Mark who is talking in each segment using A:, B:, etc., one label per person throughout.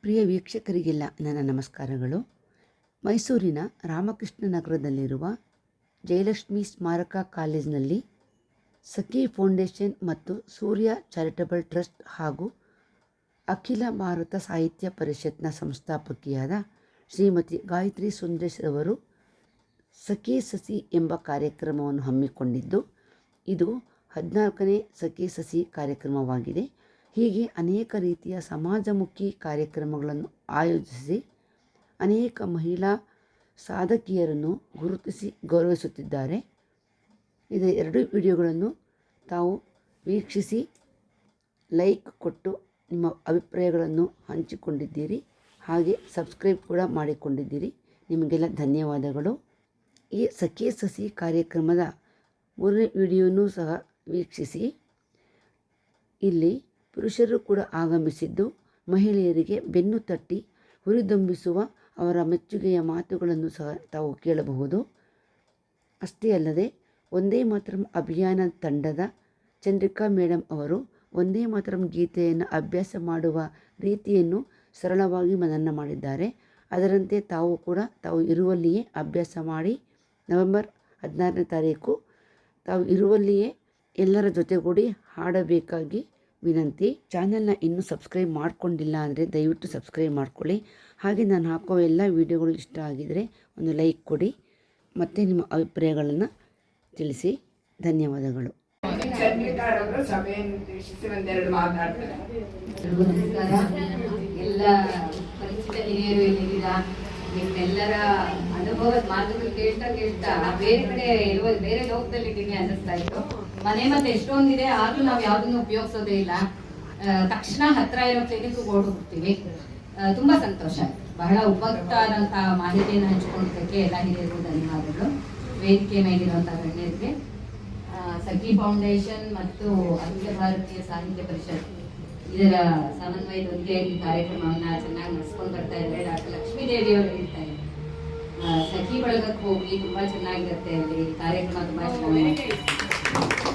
A: ಪ್ರಿಯ ವೀಕ್ಷಕರಿಗೆಲ್ಲ ನನ್ನ ನಮಸ್ಕಾರಗಳು. ಮೈಸೂರಿನ ರಾಮಕೃಷ್ಣ ನಗರದಲ್ಲಿರುವ ಜಯಲಕ್ಷ್ಮಿ ಸ್ಮಾರಕ ಕಾಲೇಜಿನಲ್ಲಿ ಸಖಿ ಫೌಂಡೇಶನ್ ಮತ್ತು ಸೂರ್ಯ ಚಾರಿಟಬಲ್ ಟ್ರಸ್ಟ್ ಹಾಗೂ ಅಖಿಲ ಭಾರತ ಸಾಹಿತ್ಯ ಪರಿಷತ್ನ ಸಂಸ್ಥಾಪಕಿಯಾದ ಶ್ರೀಮತಿ ಗಾಯತ್ರಿ ಸುಂದರೇಶ್ ಅವರು ಸಖಿ ಸಸಿ ಎಂಬ ಕಾರ್ಯಕ್ರಮವನ್ನು ಹಮ್ಮಿಕೊಂಡಿದ್ದು, ಇದು 14ನೇ ಸಖಿ ಸಸಿ ಕಾರ್ಯಕ್ರಮವಾಗಿದೆ. ಹೀಗೆ ಅನೇಕ ರೀತಿಯ ಸಮಾಜಮುಖಿ ಕಾರ್ಯಕ್ರಮಗಳನ್ನು ಆಯೋಜಿಸಿ ಅನೇಕ ಮಹಿಳಾ ಸಾಧಕಿಯರನ್ನು ಗುರುತಿಸಿ ಗೌರವಿಸುತ್ತಿದ್ದಾರೆ. ಇದರ 2 ವಿಡಿಯೋಗಳನ್ನು ತಾವು ವೀಕ್ಷಿಸಿ ಲೈಕ್ ಕೊಟ್ಟು ನಿಮ್ಮ ಅಭಿಪ್ರಾಯಗಳನ್ನು ಹಂಚಿಕೊಂಡಿದ್ದೀರಿ. ಹಾಗೆ ಸಬ್ಸ್ಕ್ರೈಬ್ ಕೂಡ ಮಾಡಿಕೊಂಡಿದ್ದೀರಿ. ನಿಮಗೆಲ್ಲ ಧನ್ಯವಾದಗಳು. ಈ ಸಖಿ ಸಸಿ ಕಾರ್ಯಕ್ರಮದ 3ನೇ ವಿಡಿಯೋನೂ ಸಹ ವೀಕ್ಷಿಸಿ. ಇಲ್ಲಿ ಪುರುಷರು ಕೂಡ ಆಗಮಿಸಿದ್ದು ಮಹಿಳೆಯರಿಗೆ ಬೆನ್ನು ತಟ್ಟಿ ಹುರಿದುಂಬಿಸುವ ಅವರ ಮೆಚ್ಚುಗೆಯ ಮಾತುಗಳನ್ನು ಸಹ ತಾವು ಕೇಳಬಹುದು. ಅಷ್ಟೇ ಅಲ್ಲದೆ ಒಂದೇ ಮಾತರಂ ಅಭಿಯಾನ ತಂಡದ ಚಂದ್ರಿಕಾ ಮೇಡಮ್ ಅವರು ಒಂದೇ ಮಾತರಂ ಗೀತೆಯನ್ನು ಅಭ್ಯಾಸ ಮಾಡುವ ರೀತಿಯನ್ನು ಸರಳವಾಗಿ ಮನನ ಮಾಡಿದ್ದಾರೆ. ಅದರಂತೆ ತಾವು ಕೂಡ ತಾವು ಇರುವಲ್ಲಿಯೇ ಅಭ್ಯಾಸ ಮಾಡಿ ನವೆಂಬರ್ 16ನೇ ತಾರೀಕು ತಾವು ಇರುವಲ್ಲಿಯೇ ಎಲ್ಲರ ಜೊತೆಗೂಡಿ ಹಾಡಬೇಕಾಗಿ ವಿನಂತಿ. ಚಾನಲ್ನ ಇನ್ನೂ ಸಬ್ಸ್ಕ್ರೈಬ್ ಮಾಡ್ಕೊಂಡಿಲ್ಲ ಅಂದರೆ ದಯವಿಟ್ಟು ಸಬ್ಸ್ಕ್ರೈಬ್ ಮಾಡ್ಕೊಳ್ಳಿ. ಹಾಗೆ ನಾನು ಹಾಕೋ ಎಲ್ಲ ವಿಡಿಯೋಗಳು ಇಷ್ಟ ಆಗಿದರೆ ಒಂದು ಲೈಕ್ ಕೊಡಿ ಮತ್ತು ನಿಮ್ಮ ಅಭಿಪ್ರಾಯಗಳನ್ನು ತಿಳಿಸಿ. ಧನ್ಯವಾದಗಳು.
B: ಎಲ್ಲ ಪರಿಚಿತ ಹಿರಿಯರು ಇಲ್ಲಿದ್ದೀರಾ. ನಿಮ್ಮೆಲ್ಲರ ಅನುಭವದ ಮಾತುಗಳು ಕೇಳ್ತಾ ಬೇರೆ ಕಡೆ ಬೇರೆ ಲೋಕದಲ್ಲಿದ್ದೀನಿ ಅನ್ನಿಸ್ತಾ ಇತ್ತು. ಮನೆ ಮತ್ತೆ ಎಷ್ಟೊಂದಿದೆ, ಆದ್ರೂ ನಾವು ಯಾವ್ದನ್ನು ಉಪಯೋಗಿಸೋದೇ ಇಲ್ಲ. ತಕ್ಷಣ ಹತ್ರ ಇರೋ ಕ್ಲಿನಿಕ್ ಓಡ್ ಹೋಗ್ತೀವಿ. ತುಂಬಾ ಸಂತೋಷ ಆಯ್ತು. ಬಹಳ ಉಪಯುಕ್ತ ಆದಂತಹ ಮಾಹಿತಿಯನ್ನು ಹಂಚಿಕೊಳ್ಳೋದಕ್ಕೆ ಎಲ್ಲ ಹಿರಿಯರಿಗೂ ಧನ್ಯವಾದಗಳು. ವೇದಿಕೆ ಮೇಲಿರುವಂತಹ ಗಣ್ಯರಿಗೆ, ಸಖಿ ಫೌಂಡೇಶನ್ ಮತ್ತು ಅಖಿಲ ಭಾರತೀಯ ಸಾಹಿತ್ಯ ಪರಿಷತ್ ಇದರ ಸಮನ್ವಯದೊಂದಿಗೆ ಈ ಕಾರ್ಯಕ್ರಮವನ್ನ ಚೆನ್ನಾಗಿ ನಡೆಸ್ಕೊಂಡು ಬರ್ತಾ ಇದ್ದಾರೆ. ಡಾಕ್ಟರ್ ಲಕ್ಷ್ಮೀ ದೇವಿ ಅವರು ಹೇಳ್ತಾರೆ, ಸಖಿ ಬಳಗಕ್ಕೆ ಹೋಗಿ ತುಂಬಾ ಚೆನ್ನಾಗಿರುತ್ತೆ, ಅಲ್ಲಿ ಕಾರ್ಯಕ್ರಮ ತುಂಬಾ ಚೆನ್ನಾಗಿದೆ.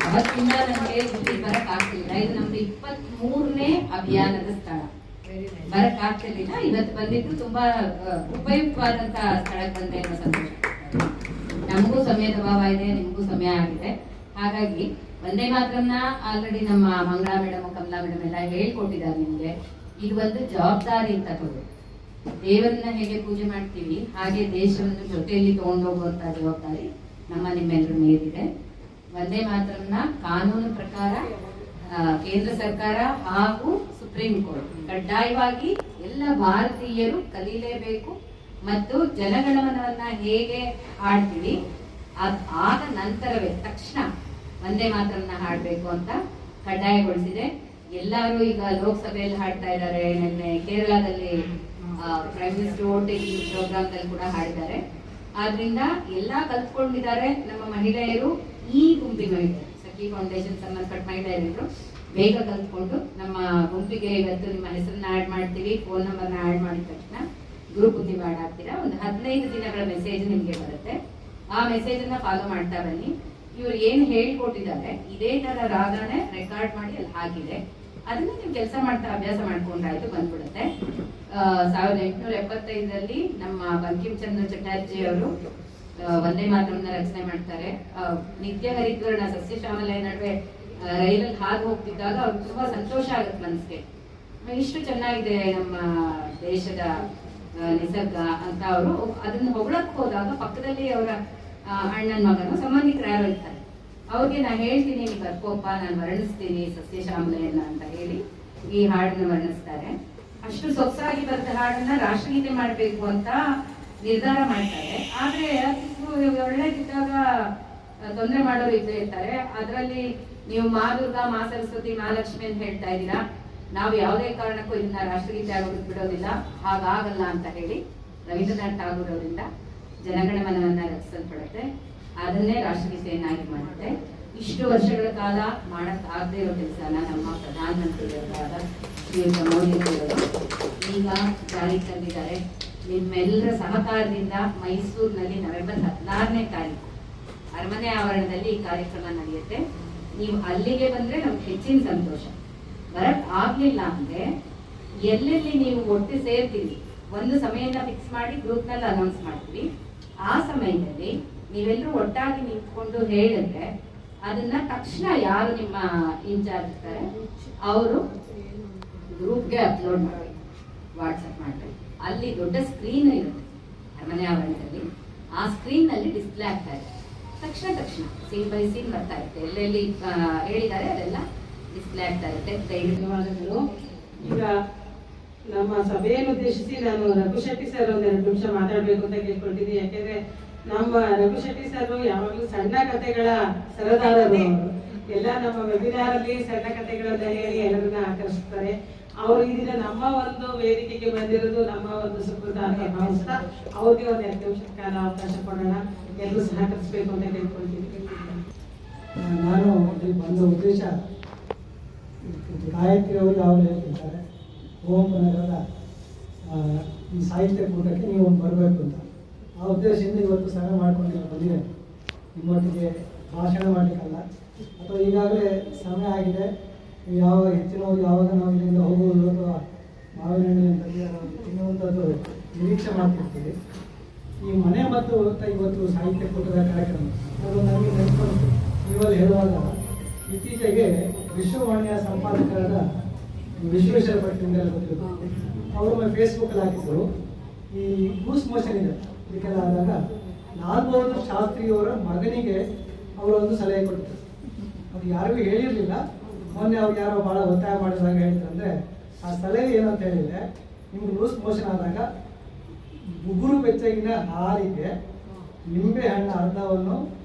B: ಅವತ್ತಿಂದ ನನಗೆ ಇಲ್ಲಿ ಬರಕ್ ಆಗ್ತಿಲ್ಲ. ಇದು ನಮ್ದು 23ನೇ ಅಭಿಯಾನದ ಸ್ಥಳ. ಬರಕ್ ಆಗ್ತಿರ್ಲಿಲ್ಲ. ಇವತ್ತು ಬಂದಿದ್ದು ತುಂಬಾ ಉಪಯುಕ್ತವಾದಂತಹ ಸ್ಥಳಕ್ಕೆ ಬಂದೆ ಅನ್ನೋ ಸಂತೋಷ. ನಮಗೂ ಸಮಯದ ಅಭಾವ ಇದೆ, ನಿಮಗೂ ಸಮಯ ಆಗಿದೆ. ಹಾಗಾಗಿ ಒಂದೇ ಮಾತ್ರನ್ನ ಆಲ್ರೆಡಿ ನಮ್ಮ ಮಂಗಳಾ ಮೇಡಮ್, ಕಮಲಾ ಮೇಡಮ್ ಎಲ್ಲ ಹೇಳ್ಕೊಟ್ಟಿದ್ದಾರೆ ನಿಮ್ಗೆ. ಇದು ಒಂದು ಜವಾಬ್ದಾರಿ ಅಂತ ತಗೊಳ್ಳಿ. ದೇವರನ್ನ ಹೇಗೆ ಪೂಜೆ ಮಾಡ್ತೀವಿ ಹಾಗೆ ದೇಶವನ್ನು ಜೊತೆಯಲ್ಲಿ ತಗೊಂಡೋಗುವಂತ ಜವಾಬ್ದಾರಿ ನಿಮ್ಮೆಲ್ಲರ ಮೇಲಿದೆ. ಒಂದೇ ಮಾತ್ರನ್ನ ಕಾನೂನು ಪ್ರಕಾರ ಕೇಂದ್ರ ಸರ್ಕಾರ ಹಾಗೂ ಸುಪ್ರೀಂ ಕೋರ್ಟ್ ಕಡ್ಡಾಯವಾಗಿ ಎಲ್ಲ ಭಾರತೀಯರು ಕಲೀಲೇಬೇಕು. ಮತ್ತು ಜನಗಣಮನವನ್ನ ಹೇಗೆ ಹಾಡ್ತೀವಿ ಆದ ನಂತರವೇ ತಕ್ಷಣ ಒಂದೇ ಮಾತ್ರನ್ನ ಹಾಡಬೇಕು ಅಂತ ಕಡ್ಡಾಯಗೊಳಿಸಿದೆ. ಎಲ್ಲರೂ ಈಗ ಲೋಕಸಭೆಯಲ್ಲಿ ಹಾಡ್ತಾ ಇದ್ದಾರೆ. ನಿನ್ನೆ ಕೇರಳದಲ್ಲಿ ಪ್ರೈಮ್ ಮಿನಿಸ್ಟರ್ ವೋಟಿಂಗ್ ಪ್ರೋಗ್ರಾಮ್ದಲ್ಲಿ ಕೂಡ ಹಾಡಿದ್ದಾರೆ. ಆದ್ರಿಂದ ಎಲ್ಲಾ ಕಲ್ತ್ಕೊಂಡಿದ್ದಾರೆ ನಮ್ಮ ಮಹಿಳೆಯರು. ಈ ಗುಂಪಿನ ಮಹಿಳೆಯರು, ಸಖಿ ಫೌಂಡೇಶನ್ ಸಂಬಂಧಪಟ್ಟ ಮಹಿಳೆಯರು ಬೇಗ ಕಲ್ತ್ಕೊಂಡು ನಮ್ಮ ಗುಂಪಿಗೆ ಇವತ್ತು ನಿಮ್ಮ ಹೆಸರನ್ನ ಆಡ್ ಮಾಡ್ತೀವಿ, ಫೋನ್ ನಂಬರ್ನ ಆಡ್ ಮಾಡಿದ ತಕ್ಷಣ ಗ್ರೂಪ್ ನೀವು ಆಡ್ ಆಗ್ತೀರಾ. ಒಂದು 15 ದಿನಗಳ ಮೆಸೇಜ್ ನಿಮ್ಗೆ ಬರುತ್ತೆ. ಆ ಮೆಸೇಜ್ ಅನ್ನ ಫಾಲೋ ಮಾಡ್ತಾ ಬನ್ನಿ. ಇವ್ರು ಏನ್ ಹೇಳ್ಕೊಟ್ಟಿದ್ದಾರೆ ಇದೇ ತರ ರಾಗನೇ ರೆಕಾರ್ಡ್ ಮಾಡಿ ಅಲ್ಲಿ ಹಾಕಿದೆ. ಅದನ್ನ ನೀವು ಕೆಲಸ ಮಾಡ್ತಾ ಅಭ್ಯಾಸ ಮಾಡ್ಕೊಂಡ್ರಾಯ್ತು, ಬಂದ್ಬಿಡುತ್ತೆ. 1875ರಲ್ಲಿ ನಮ್ಮ ಬಂಕಿಮ್ ಚಂದ್ರ ಚಟರ್ಜಿ ಅವರು ಒಂದೇ ಮಾತರನ್ನ ರಚನೆ ಮಾಡ್ತಾರೆ. ನಿತ್ಯ ಹರಿದ್ವರ್ಣ ಸಸ್ಯ ಶ್ಯಾಮಲೆಯ ನಡುವೆ ರೈಲಲ್ಲಿ ಹಾದು ಹೋಗ್ತಿದ್ದಾಗ ಅವ್ರಿಗೆ ತುಂಬಾ ಸಂತೋಷ ಆಗುತ್ತೆ ಮನಸ್ಸಿಗೆ. ಇಷ್ಟು ಚೆನ್ನಾಗಿದೆ ನಮ್ಮ ದೇಶದ ನಿಸರ್ಗ ಅಂತ ಅವರು ಅದನ್ನ ಹೊಗಳಕ್ ಹೋದಾಗ ಪಕ್ಕದಲ್ಲಿ ಅವರ ಅಣ್ಣನ ಮಗನು ಸಂಬಂಧಿಕರು ಯಾರು ಇರ್ತಾರೆ. ಅವ್ರಿಗೆ ನಾನು ಹೇಳ್ತೀನಿ, ನೀವು ಬರ್ಕೋಪ, ನಾನು ವರ್ಣಿಸ್ತೀನಿ ಸಸ್ಯ ಶ್ಯಾಮಲೆಯನ್ನ ಅಂತ ಹೇಳಿ ಈ ಹಾಡನ್ನ ವರ್ಣಿಸ್ತಾರೆ. ಅಷ್ಟು ಸೊಗಸಾಗಿ ಬರೆದ ಹಾಡನ್ನ ರಾಷ್ಟ್ರಗೀತೆ ಮಾಡ್ಬೇಕು ಅಂತ ನಿರ್ಧಾರ ಮಾಡ್ತಾರೆ. ಆದ್ರೆ ಒಳ್ಳೆದಿದ್ದಾಗ ತೊಂದರೆ ಮಾಡೋರು ಇದ್ದೇ ಇರ್ತಾರೆ. ಅದರಲ್ಲಿ ನೀವು ಮಾ ದುರ್ಗಾ, ಮಾ ಸರಸ್ವತಿ, ಮಹಾಲಕ್ಷ್ಮಿ ಅಂತ ಹೇಳ್ತಾ ಇದ್ದೀರಾ. ನಾವು ಯಾವುದೇ ಕಾರಣಕ್ಕೂ ಇದನ್ನ ರಾಷ್ಟ್ರಗೀತೆ ಆಗೋದಕ್ಕೆ ಬಿಡೋದಿಲ್ಲ, ಹಾಗಾಗಲ್ಲ ಅಂತ ಹೇಳಿ ರವೀಂದ್ರನಾಥ್ ಠಾಗೂರ್ ಅವರಿಂದ ಜನಗಣಮನವನ್ನ ರಚಿಸಲ್ಪಡುತ್ತೆ. ಅದನ್ನೇ ರಾಷ್ಟ್ರಗೀತೆಯನ್ನಾಗಿ ಮಾಡುತ್ತೆ. ಇಷ್ಟು ವರ್ಷಗಳ ಕಾಲ ಮಾಡಕ್ ಆಗದೆ ಇರೋ ಕೆಲಸನ ನಮ್ಮ ಪ್ರಧಾನಮಂತ್ರಿಗಳಾದ ಶ್ರೀಯುತ ಮೋದಿ ಅವರು ಈಗ ಜಾರಿಗೆ ತಂದಿದ್ದಾರೆ. ನಿಮ್ಮೆಲ್ಲರ ಸಹಕಾರದಿಂದ ಮೈಸೂರಿನಲ್ಲಿ ನವೆಂಬರ್ 16ನೇ ತಾರೀಕು ಅರಮನೆ ಆವರಣದಲ್ಲಿ ಈ ಕಾರ್ಯಕ್ರಮ ನಡೆಯುತ್ತೆ. ನೀವು ಅಲ್ಲಿಗೆ ಬಂದ್ರೆ ನಮ್ಗೆ ಹೆಚ್ಚಿನ ಸಂತೋಷ. ಬರಕ್ ಆಗ್ಲಿಲ್ಲ ಅಂದ್ರೆ ಎಲ್ಲೆಲ್ಲಿ ನೀವು ಒಟ್ಟು ಸೇರ್ತೀವಿ ಒಂದು ಸಮಯನ ಫಿಕ್ಸ್ ಮಾಡಿ ಗ್ರೂಪ್ನಲ್ಲಿ ಅನೌನ್ಸ್ ಮಾಡ್ತೀವಿ. ಆ ಸಮಯದಲ್ಲಿ ನೀವೆಲ್ಲರೂ ಒಟ್ಟಾಗಿ ನಿಂತ್ಕೊಂಡು ಹೇಳಿದ್ರೆ ಅದನ್ನ ತಕ್ಷಣ ಯಾರು ನಿಮ್ಮ ಇನ್ಚಾರ್ಜ್ ಇರ್ತಾರೆ ಅವರು ಗ್ರೂಪ್ಗೆ ಅಪ್ಲೋಡ್ ಮಾಡಿ, ವಾಟ್ಸಪ್ ಮಾಡಿ. ಅಲ್ಲಿ ದೊಡ್ಡ ಸ್ಕ್ರೀನ್ ಇರುತ್ತೆ ಅರಮನೆ ಆವರಣದಲ್ಲಿ. ಆ ಸ್ಕ್ರೀನ್ ನಲ್ಲಿ ಡಿಸ್ಪ್ಲೇ ಆಗ್ತಾ ಇದೆ. ತಕ್ಷಣ ಸೀನ್ ಬೈ ಸೀನ್ ಬರ್ತಾ ಇರುತ್ತೆ. ಎಲ್ಲೆಲ್ಲಿ ಹೇಳಿದ್ದಾರೆ ಅದೆಲ್ಲ ಡಿಸ್ಪ್ಲೇ ಆಗ್ತಾ ಇರುತ್ತೆ.
C: ಧನ್ಯವಾದಗಳು. ಈಗ ನಮ್ಮ ಸಭೆಯನ್ನು ಉದ್ದೇಶಿಸಿ ನಾನು ರಘು ಶೆಟ್ಟಿ ಸರ್ ಒಂದು 2 ನಿಮಿಷ ಮಾತಾಡಬೇಕು ಅಂತ ಕೇಳ್ಕೊಂಡಿದ್ದೀನಿ. ಯಾಕೆಂದ್ರೆ ನಮ್ಮ ರಘು ಶೆಟ್ಟಿ ಸರ್ ಯಾವಾಗಲೂ ಸಣ್ಣ ಕಥೆಗಳ ಸರದಾರರು. ಎಲ್ಲ ನಮ್ಮ ವೆಬಿನಾರ್ ಅಲ್ಲಿ ಸಣ್ಣ ಕಥೆಗಳನ್ನ ಹೇಳಿ ಎಲ್ಲರನ್ನ ಆಕರ್ಷಿಸ್ತಾರೆ. ಅವರು ಈ ದಿನ ನಮ್ಮ ಒಂದು ವೇದಿಕೆಗೆ ಬಂದಿರೋದು ನಮ್ಮ ಒಂದು ಸುಕೃತ ಅಂತ ಭಾವಿಸ್ತಾ ಅವ್ರಿಗೆ ಒಂದು 2 ನಿಮಿಷ ಕಾಲ ಅವಕಾಶ ಕೊಡೋಣ. ಎಲ್ಲರೂ ಸಹಕರಿಸಬೇಕು ಅಂತ ಕೇಳ್ಕೊಳ್ತೀನಿ.
D: ನಾನು ಇಲ್ಲಿ ಬಂದ ಉದ್ದೇಶ ಗಾಯತ್ರಿ ಅವರು ಯಾವಾಗ ಹೇಳ್ತಿದ್ದಾರೆ ಓಂಪನಗರದ ಈ ಸಾಹಿತ್ಯ ಕೂಟಕ್ಕೆ ನೀವು ಬರಬೇಕು ಅಂತ. ಆ ಉದ್ದೇಶದಿಂದ ಇವತ್ತು ಸಭೆ ಮಾಡ್ಕೊಂಡು ಬಂದಿದೆ. ನಿಮ್ಮೊಟ್ಟಿಗೆ ಭಾಷಣ ಮಾಡಲಿಕ್ಕಲ್ಲ, ಅಥವಾ ಈಗಾಗಲೇ ಸಮಯ ಆಗಿದೆ, ಯಾವಾಗ ಹೆಚ್ಚಿನವರು ಯಾವಾಗ ನಾವು ಇಲ್ಲಿಂದ ಹೋಗುವುದು ಅಥವಾ ಮಾವಿನ ಹಣ್ಣಿನ ತಿನ್ನುವಂಥದ್ದು ನಿರೀಕ್ಷೆ ಮಾಡ್ತಿರ್ತೀವಿ. ಈ ಮನೆ ಮತ್ತು ಇವತ್ತು ಸಾಹಿತ್ಯ ಕೂಟದ ಕಾರ್ಯಕ್ರಮ ಅದು ನಮಗೆ ನೆನಪು. ನೀವಲ್ಲಿ ಹೇಳುವಾಗ ಇತ್ತೀಚೆಗೆ ವಿಶ್ವವಾಣಿಯ ಸಂಪಾದಕರಾದ ವಿಶ್ವೇಶ್ವರ ಭಟ್ರಿಂದ ಗೊತ್ತಿರುತ್ತೆ. ಅವರು ಫೇಸ್ಬುಕ್ಕಲ್ಲಿ ಹಾಕಿದ್ರು, ಈ ಗೂಸ್ ಮೋಷನ್ ಇದೆ ಇದಕ್ಕೆಲ್ಲ ಆದಾಗ ಲಾಲ್ ಬಹದ್ದೂರ್ ಶಾಸ್ತ್ರಿಯವರ ಮಗನಿಗೆ ಅವರೊಂದು ಸಲಹೆ ಕೊಡ್ತಾರೆ. ಅದು ಯಾರಿಗೂ ಹೇಳಿರಲಿಲ್ಲ. ಮೊನ್ನೆ ಅವ್ರು ಯಾರೋ ಭಾಳ ಒತ್ತಾಯ ಮಾಡಿದಾಗ ಹೇಳ್ತಂದ್ರೆ ಆ ಸಲಹೆ ಏನಂತ ಹೇಳಿದ್ರೆ, ನಿಮ್ಗೆ ಲೂಸ್ ಮೋಷನ್ ಆದಾಗ ಉಗುರು ಬೆಚ್ಚಗಿನ ಹಾಲಿಗೆ ನಿಂಬೆ ಹಣ್ಣು ಅರ್ಧವನ್ನು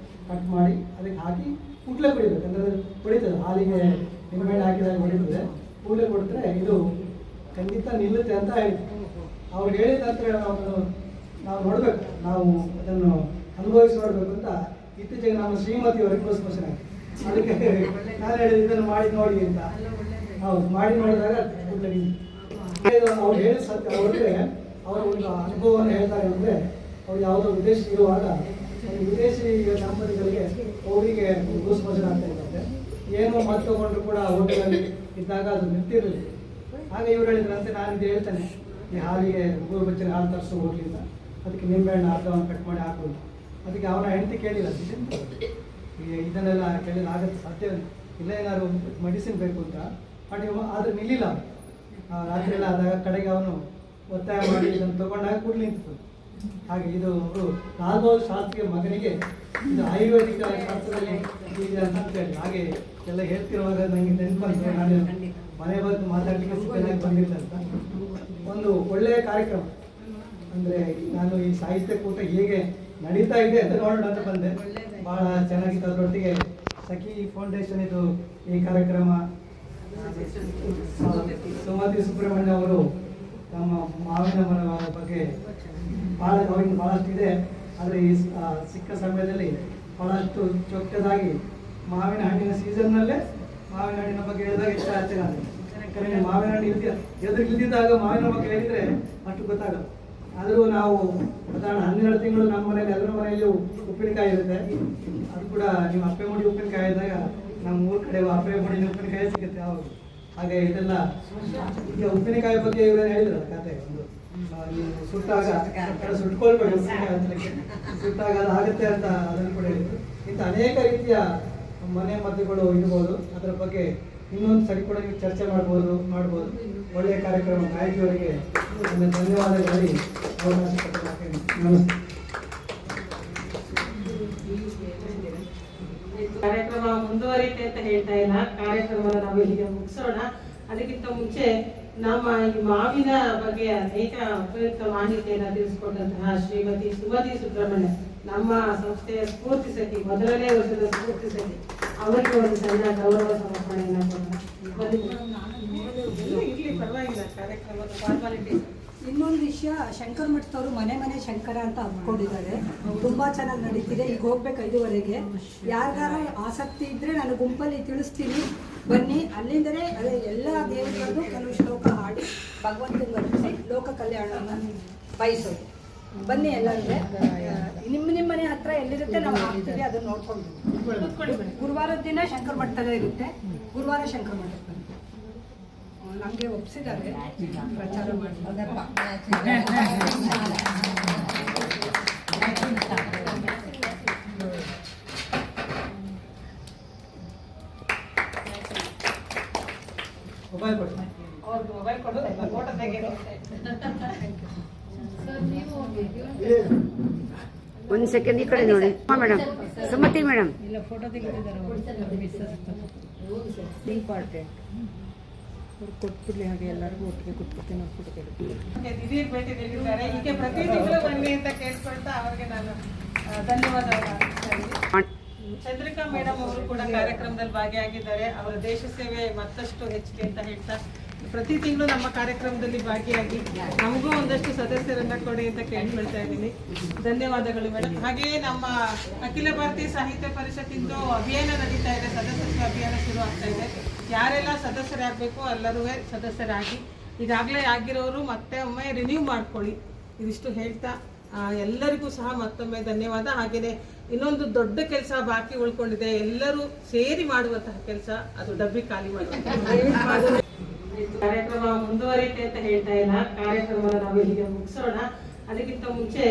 D: ಕಟ್ ಮಾಡಿ ಅದಕ್ಕೆ ಹಾಕಿ ಕೂಡಲೇ ಕುಡಿಬೇಕು. ಅಂದರೆ ಕುಡಿತದೆ, ಹಾಲಿಗೆ ನಿಂಬೆ ಹಣ್ಣು ಹಾಕಿದಾಗ ಹೊಡಿತದೆ, ಕೂಡಲೇ ಕೊಡ್ತಾರೆ, ಇದು ಖಂಡಿತ ನಿಲ್ಲುತ್ತೆ ಅಂತ ಹೇಳಿದ್ರು. ಅವ್ರು ಹೇಳಿದ ನಂತರ ನಾವು ನೋಡಬೇಕು, ನಾವು ಅದನ್ನು ಅನುಭವಿಸಿ ನೋಡಬೇಕು ಅಂತ ಇತ್ತೀಚೆಗೆ ನಮ್ಮ ಶ್ರೀಮತಿಯವರಿಗೆ ಲೂಸ್ ಮೋಷನ್ ಆಗಿ ಅದಕ್ಕೆ ನಾನು ಹೇಳಿದ ಇದನ್ನು ಮಾಡಿ ನೋಡಿ ಅಂತ. ಹೌದು, ಮಾಡಿ ನೋಡಿದಾಗ ಅವ್ರು ಹೇಳಿದ ಸತ್ಯ. ಅವ್ರಿಗೆ ಅವರ ಒಂದು ಅನುಭವವನ್ನು ಹೇಳ್ತಾರೆ ಅಂದರೆ, ಅವ್ರು ಯಾವುದೋ ವಿದೇಶ ಇರುವಾಗ ವಿದೇಶಿ ದಂಪತಿಗಳಿಗೆ ಅವರಿಗೆ ಲೂಸ್ ಮೋಷನ್ ಆಗ್ತಾ ಇದ್ದಾರೆ. ಏನೋ ಮದ್ದು ತಗೊಂಡ್ರು ಕೂಡ ಹೋಟೆಲಲ್ಲಿ ಇದ್ದಾಗ ಅದು ನಿಂತಿರಲಿಲ್ಲ. ಆಗ ಇವ್ರು ಹೇಳಿದ್ರಂತೆ, ನಾನು ಇದು ಹೇಳ್ತೇನೆ, ಈ ಹಾಲಿಗೆ ಉಗುರು ಬೆಚ್ಚನ ಹಾಲು ತರಿಸೋ ಹೋಗ್ಲಿಲ್ಲ, ಅದಕ್ಕೆ ನಿಂಬೆಹಣ್ಣು ಅರ್ಧವನ್ನು ಕಟ್ ಮಾಡಿ ಹಾಕೋದು. ಅದಕ್ಕೆ ಅವನ ಹೆಂಡತಿ ಕೇಳಿಲ್ಲ, ಇದನ್ನೆಲ್ಲ ಕೇಳಿಲ್ಲ, ಆಗತ್ತೆ ಸಾಧ್ಯ ಇಲ್ಲ, ಏನಾದ್ರು ಮೆಡಿಸಿನ್ ಬೇಕು ಅಂತ ಮಾಡಿ. ಆದರೆ ನಿಲ್ಲಿಲ್ಲ. ರಾತ್ರಿ ಎಲ್ಲ ಆದಾಗ ಕಡೆಗೆ ಅವನು ಒತ್ತಾಯ ಮಾಡಿ ಇದನ್ನು ತಗೊಂಡಾಗ ಕೂಡಲೇ ನಿಂತು. ಹಾಗೆ ಇದು ಅವರು ಲಾಲ್ ಬಹದ್ದೂರ್ ಶಾಸ್ತ್ರಿಯ ಮಗನಿಗೆ ಇದು ಆಯುರ್ವೇದಿಕ ಶಾಸ್ತ್ರದಲ್ಲಿ ಇದೆ ಅಂತ ಹೇಳಿ ಹಾಗೆ ಎಲ್ಲ ಹೇಳ್ತಿರುವಾಗ ನನಗೆ ನೆನಪು ಬಂತು. ನಾನು ಮನೆ ಬಂದು ಮಾತಾಡಲಿಕ್ಕೆ ಸಿದ್ಧನಾಗಿ ಬಂದಿಲ್ಲ ಅಂತ. ಒಂದು ಒಳ್ಳೆಯ ಕಾರ್ಯಕ್ರಮ. ಅಂದರೆ ನಾನು ಈ ಸಾಹಿತ್ಯ ಕೂಟ ಹೇಗೆ ನಡೀತಾ ಇದೆ ಅಂತ ನೋಡೋಣ ಅಂತ ಬಂದೆ. ಭಾಳ ಚೆನ್ನಾಗಿತ್ತು. ಅದರೊಟ್ಟಿಗೆ ಸಖಿ ಫೌಂಡೇಶನ್ ಇದು ಈ ಕಾರ್ಯಕ್ರಮ ಸುಮತಿ ಸುಬ್ರಹ್ಮಣ್ಯ ಅವರು ನಮ್ಮ ಮಾವಿನ ಮರ ಬಗ್ಗೆ ಅವರಿಗೆ ಭಾಳಷ್ಟು ಇದೆ. ಆದರೆ ಈ ಸಿಕ್ಕ ಸಮಯದಲ್ಲಿ ಭಾಳಷ್ಟು ಚೊಕ್ಕದಾಗಿ ಮಾವಿನ ಹಣ್ಣಿನ ಸೀಸನ್ನಲ್ಲೇ ಮಾವಿನ ಹಣ್ಣಿನ ಬಗ್ಗೆ ಹೇಳಿದಾಗ ಇಷ್ಟ ಆಚರಣೆ ಆಗಿದೆ. ಯಾಕಂದರೆ ಮಾವಿನ ಹಣ್ಣು ಇಲ್ದಿದ್ದಾಗ ಮಾವಿನ ಬಗ್ಗೆ ಹೇಳಿದರೆ ಅಷ್ಟು ಗೊತ್ತಾಗಲ್ಲ. ಆದರೂ ನಾವು ಸಾಧಾರಣ 12 ತಿಂಗಳು ನಮ್ಮ ಮನೆಯಲ್ಲಿ ಎಲ್ಲರ ಮನೆಯಲ್ಲಿಯೂ ಉಪ್ಪಿನಕಾಯಿ ಇರುತ್ತೆ. ಅದು ಕೂಡ ನೀವು ಅಪ್ಪೆ ಮುಡಿ ಉಪ್ಪಿನಕಾಯಿ ಇದ್ದಾಗ ನಮ್ಮ ಊರ ಕಡೆ ಅಪ್ಪೆ ಮುಡಿನ ಉಪ್ಪಿನಕಾಯಿ ಸಿಗುತ್ತೆ. ಯಾವಾಗ ಹಾಗೆ ಇದೆಲ್ಲ ಈಗ ಉಪ್ಪಿನಕಾಯಿ ಬಗ್ಗೆ ಇವರೇನು ಹೇಳಿದ್ರು ಕತೆ. ಒಂದು ನೀವು ಸುಟ್ಟಾಗ ಸುಟ್ಕೊಳ್ಬೇಡಿ, ಸುಟ್ಟಾಗ ಅದು ಆಗುತ್ತೆ ಅಂತ ಅದನ್ನು ಕೂಡ ಹೇಳಿದ್ರು. ಇಂಥ ಅನೇಕ ರೀತಿಯ ಮನೆ ಮದ್ದುಗಳು ಇರ್ಬೋದು. ಅದರ ಬಗ್ಗೆ ಇನ್ನೊಂದು ಸರಿ ಕೂಡ ನೀವು ಚರ್ಚೆ ಮಾಡ್ಬೋದು. ಒಳ್ಳೆಯ ಕಾರ್ಯಕ್ರಮ. ಗಾಯಕಿಯವರಿಗೆ ನನ್ನ ಧನ್ಯವಾದಗಳು ಹೇಳಿ ಅವಕಾಶ ಕೊಟ್ಟರೆ ನಮಸ್ತೆ.
C: ಕಾರ್ಯಕ್ರಮ ಮುಂದುವರಿತೆ ಅಂತ ಹೇಳ್ತಾ ಇಲ್ಲ, ಕಾರ್ಯಕ್ರಮ ನಾವು ಇಲ್ಲಿಗೆ ಮುಗಿಸೋಣ. ಅದಕ್ಕಿಂತ ಮುಂಚೆ ನಮ್ಮ ಈ ಮಾವಿನ ಬಗ್ಗೆ ಅನೇಕ ಉಪಯುಕ್ತ ಮಾಹಿತಿಯನ್ನು ತಿಳಿಸಿಕೊಟ್ಟಂತಹ ಶ್ರೀಮತಿ ಸುಮತಿ ಸುಬ್ರಹ್ಮಣ್ಯ, ನಮ್ಮ ಸಂಸ್ಥೆಯ ಸ್ಫೂರ್ತಿ ಸಖಿ, ಮೊದಲನೇ ವರ್ಷದ ಸ್ಫೂರ್ತಿ ಸಖಿ, ಅವರಿಗೆ ಒಂದು ಸಣ್ಣ ಗೌರವ ಸಮರ್ಪಣೆಯನ್ನು ಕೊಡೋಣ. ಪರವಾಗಿಲ್ಲ, ಕಾರ್ಯಕ್ರಮದ ಫಾರ್ಮಾಲಿಟೀಸ್.
E: ಇನ್ನೊಂದು ವಿಷಯ, ಶಂಕರ ಮಠದವರು ಮನೆ ಮನೆ ಶಂಕರ ಅಂತ ಹಮ್ಮಿಕೊಂಡಿದ್ದಾರೆ. ತುಂಬ ಚೆನ್ನಾಗಿ ನಡೀತಿದೆ. ಈಗ ಹೋಗ್ಬೇಕು 5:30ಗೆ. ಯಾರಿಗಾರ ಆಸಕ್ತಿ ಇದ್ದರೆ ನಾನು ಗುಂಪಲ್ಲಿ ತಿಳಿಸ್ತೀನಿ, ಬನ್ನಿ. ಅಲ್ಲಿಂದಲೇ ಅದೇ ಎಲ್ಲ ದೇವರುಗಳದ್ದು ಕೆಲವು ಶ್ಲೋಕ ಹಾಡಿ ಭಗವಂತನ ವರ್ತಿಸಿ ಲೋಕ ಕಲ್ಯಾಣವನ್ನು ಬಯಸೋದು. ಬನ್ನಿ ಎಲ್ಲರಿಗೆ. ನಿಮ್ಮ ಮನೆ ಹತ್ರ ಎಲ್ಲಿರುತ್ತೆ ನಾವು ಹಾಕ್ತೀವಿ, ಅದನ್ನು ನೋಡ್ಕೊಂಡು. ಗುರುವಾರದ ದಿನ ಶಂಕರ ಮಠದಲ್ಲೇ ಇರುತ್ತೆ. ಗುರುವಾರ ಶಂಕರ ಮಠಕ್ಕೆ ಬನ್ನಿ. ನಮಗೆ ಒಪ್ಪಿಸಿದ್ದಾರೆ ಪ್ರಚಾರ ಮಾಡಿ.
D: ಮೊಬೈಲ್ ಕೊಡಿ.
C: ಅವ್ರದ್ದು ಮೊಬೈಲ್ ಕೊಡು, ಫೋಟೋ ತೆಗೆದು.
A: ಒಂದು ಸೆಕೆಂಡ್ ಈ ಕಡೆ ನೋಡಿ. ಹಾಂ ಮೇಡಮ್, ಸುಮತಿ ಮೇಡಮ್.
E: ಇಲ್ಲ, ಫೋಟೋ ತೆಗೆದಿದ್ದಾರೆ ಇಂಪಾರ್ಟೆಂಟ್. ಅವ್ರು ಕೊಟ್ಬಿಡ್ಲಿ, ಹಾಗೆ ಎಲ್ಲರಿಗೂ ಒಟ್ಟಿಗೆ ಕೊಟ್ಬಿಡ್ತೀನಿ. ನಾವು ಫೋಟೋ ತೆಗೆದು
C: ದಿಢೀರ್ ಭೇಟಿ ನೀಡಿದ್ದಾರೆ. ಹೀಗೆ ಪ್ರತಿ ತಿಂಗಳು ಬನ್ನಿ ಅಂತ ಕೇಳ್ಕೊಳ್ತಾ ಅವ್ರಿಗೆ ನಾನು ಧನ್ಯವಾದಗಳು. ಚಂದ್ರಿಕಾ ಮೇಡಮ್ ಅವರು ಕೂಡ ಕಾರ್ಯಕ್ರಮದಲ್ಲಿ ಭಾಗಿಯಾಗಿದ್ದಾರೆ. ಅವರ ದೇಶ ಸೇವೆ ಮತ್ತಷ್ಟು ಹೆಚ್ಚಿಗೆ ಅಂತ ಹೇಳ್ತಾ ಪ್ರತಿ ತಿಂಗಳು ನಮ್ಮ ಕಾರ್ಯಕ್ರಮದಲ್ಲಿ ಭಾಗಿಯಾಗಿ ನಮಗೂ ಒಂದಷ್ಟು ಸದಸ್ಯರನ್ನ ಕೊಡಿ ಅಂತ ಕೇಳ್ಕೊಳ್ತಾ ಇದ್ದೀನಿ. ಧನ್ಯವಾದಗಳು ಮೇಡಮ್. ಹಾಗೆಯೇ ನಮ್ಮ ಅಖಿಲ ಭಾರತೀಯ ಸಾಹಿತ್ಯ ಪರಿಷತ್ತಿಂದು ಅಭಿಯಾನ ನಡೀತಾ ಇದೆ, ಸದಸ್ಯತ್ವ ಅಭಿಯಾನ ಶುರು ಆಗ್ತಾ ಇದೆ. ಯಾರೆಲ್ಲ ಸದಸ್ಯರಾಗಬೇಕು ಎಲ್ಲರೂ ಸದಸ್ಯರಾಗಿ, ಈಗಾಗಲೇ ಆಗಿರೋರು ಮತ್ತೆ ಒಮ್ಮೆ ರಿನ್ಯೂ ಮಾಡ್ಕೊಳ್ಳಿ. ಇದಿಷ್ಟು ಹೇಳ್ತಾ ಎಲ್ಲರಿಗೂ ಸಹ ಮತ್ತೊಮ್ಮೆ ಧನ್ಯವಾದ. ಹಾಗೆಯೇ ಇನ್ನೊಂದು ದೊಡ್ಡ ಕೆಲಸ ಬಾಕಿ ಉಳ್ಕೊಂಡಿದೆ, ಎಲ್ಲರೂ ಸೇರಿ ಮಾಡುವಂತಹ ಕೆಲಸ, ಅದು ಡಬ್ಬಿ ಖಾಲಿ ಮಾಡುವಂತಹ ಕಾರ್ಯಕ್ರಮ ಮುಂದುವರಿಯುತ್ತೆ ಅಂತ ಹೇಳ್ತಾ ಇಲ್ಲ. ಕಾರ್ಯಕ್ರಮ ನಾವು ಇಲ್ಲಿಗೆ ಮುಗಿಸೋಣ. ಅದಕ್ಕಿಂತ ಮುಂಚೆ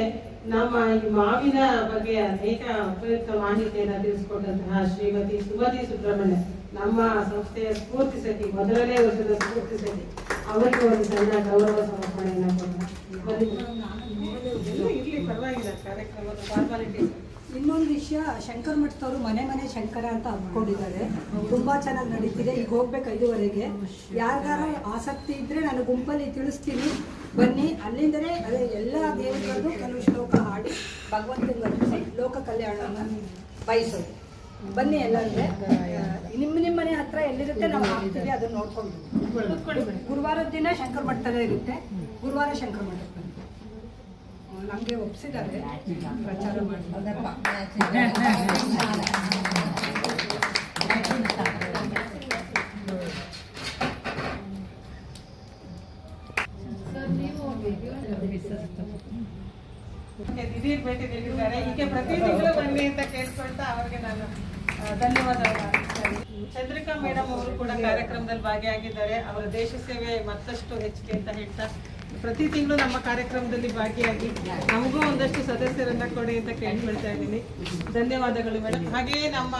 C: ನಮ್ಮ ಈ ಮಾವಿನ ಬಗ್ಗೆ ಅನೇಕ ಉಪಯುಕ್ತ ಮಾಹಿತಿಯನ್ನು ತಿಳಿಸಿಕೊಟ್ಟಂತಹ ಶ್ರೀಮತಿ ಸುಮತಿ ಸುಬ್ರಹ್ಮಣ್ಯ, ನಮ್ಮ ಸಂಸ್ಥೆಯ ಸ್ಫೂರ್ತಿ ಸಖಿ, ಮೊದಲನೇ ವರ್ಷದ ಸ್ಫೂರ್ತಿ ಸಖಿ, ಅವರಿಗೆ ಒಂದು ಸಣ್ಣ ಗೌರವ ಸಮರ್ಪಣೆಯನ್ನು ಕೊಡೋಣ. ಇರ್ಲಿ, ಪರವಾಗಿಲ್ಲ, ಕಾರ್ಯಕ್ರಮದ ಫಾರ್ಮಾಲಿಟೀಸ್.
E: ಇನ್ನೊಂದು ವಿಷಯ, ಶಂಕರ್ ಮಠದವರು ಮನೆ ಮನೆ ಶಂಕರ ಅಂತ ಹಮ್ಮಿಕೊಂಡಿದ್ದಾರೆ. ತುಂಬಾ ಚೆನ್ನಾಗಿ ನಡೀತಿದೆ. ಈಗ ಹೋಗ್ಬೇಕು 5:30ಗೆ. ಯಾರಿಗಾರ ಆಸಕ್ತಿ ಇದ್ರೆ ನಾನು ಗುಂಪಲ್ಲಿ ತಿಳಿಸ್ತೀನಿ, ಬನ್ನಿ. ಅಲ್ಲಿಂದಲೇ ಅದೇ ಎಲ್ಲ ದೇವರುಗಳದ್ದು ಕೆಲವು ಶ್ಲೋಕ ಹಾಡಿ ಭಗವಂತನ ಅರ್ಪಿಸಿ ಲೋಕ ಕಲ್ಯಾಣವನ್ನು ಬಯಸೋದು. ಬನ್ನಿ ಎಲ್ಲರಿಗೆ. ನಿಮ್ಮ ಮನೆ ಹತ್ರ ಎಲ್ಲಿರುತ್ತೆ ನಾವು ಹಾಕ್ತೀವಿ, ಅದನ್ನ ನೋಡ್ಕೊಂಡು. ಗುರುವಾರದ ದಿನ ಶಂಕರ್ ಮಠದಲ್ಲೇ ಇರುತ್ತೆ. ಗುರುವಾರ ಶಂಕರ್ ಮಠ ನಮಗೆ ಒಪ್ಪಿಸಿದ್ದಾರೆ ಪ್ರಚಾರ ಮಾಡಿ.
C: ದಿಢೀರ್ ಭೇಟಿ ನೀಡಿದ್ದಾರೆ. ಹೀಗೆ ಪ್ರತಿ ತಿಂಗಳು ಬನ್ನಿ ಅಂತ ಕೇಳ್ಕೊಳ್ತಾ ಅವ್ರಿಗೆ ನಾನು ಧನ್ಯವಾದಗಳು. ಚಂದ್ರಿಕಾ ಮೇಡಮ್ ಅವರು ಕೂಡ ಕಾರ್ಯಕ್ರಮದಲ್ಲಿ ಭಾಗಿಯಾಗಿದ್ದಾರೆ. ಅವರ ದೇಶ ಸೇವೆ ಮತ್ತಷ್ಟು ಹೆಚ್ಚಿಗೆ ಅಂತ ಹೇಳ್ತಾ ಪ್ರತಿ ತಿಂಗಳು ನಮ್ಮ ಕಾರ್ಯಕ್ರಮದಲ್ಲಿ ಭಾಗಿಯಾಗಿ ನಮಗೂ ಒಂದಷ್ಟು ಸದಸ್ಯರನ್ನ ಕೊಡಿ ಅಂತ ಕೇಳ್ಕೊಳ್ತಾ ಇದ್ದೀನಿ. ಧನ್ಯವಾದಗಳು ಮೇಡಮ್. ಹಾಗೆಯೇ ನಮ್ಮ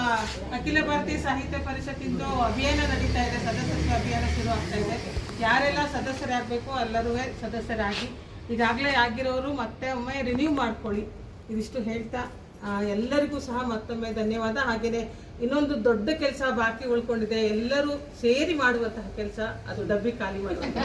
C: ಅಖಿಲ ಭಾರತೀಯ ಸಾಹಿತ್ಯ ಪರಿಷತ್ತಿಂದು ಅಭಿಯಾನ ನಡೀತಾ ಇದೆ, ಸದಸ್ಯತ್ವ ಅಭಿಯಾನ ಶುರು ಆಗ್ತಾ ಇದೆ. ಯಾರೆಲ್ಲ ಸದಸ್ಯರಾಗಬೇಕು ಎಲ್ಲರೂ ಸದಸ್ಯರಾಗಿ, ಈಗಾಗಲೇ ಆಗಿರೋರು ಮತ್ತೆ ಒಮ್ಮೆ ರಿನ್ಯೂ ಮಾಡ್ಕೊಳ್ಳಿ. ಇದಿಷ್ಟು ಹೇಳ್ತಾ ಎಲ್ಲರಿಗೂ ಸಹ ಮತ್ತೊಮ್ಮೆ ಧನ್ಯವಾದ. ಹಾಗೆಯೇ ಇನ್ನೊಂದು ದೊಡ್ಡ ಕೆಲಸ ಬಾಕಿ ಉಳ್ಕೊಂಡಿದೆ, ಎಲ್ಲರೂ ಸೇರಿ ಮಾಡುವಂತಹ ಕೆಲಸ, ಅದು ಡಬ್ಬಿ ಖಾಲಿ ಮಾಡುವಂತಹ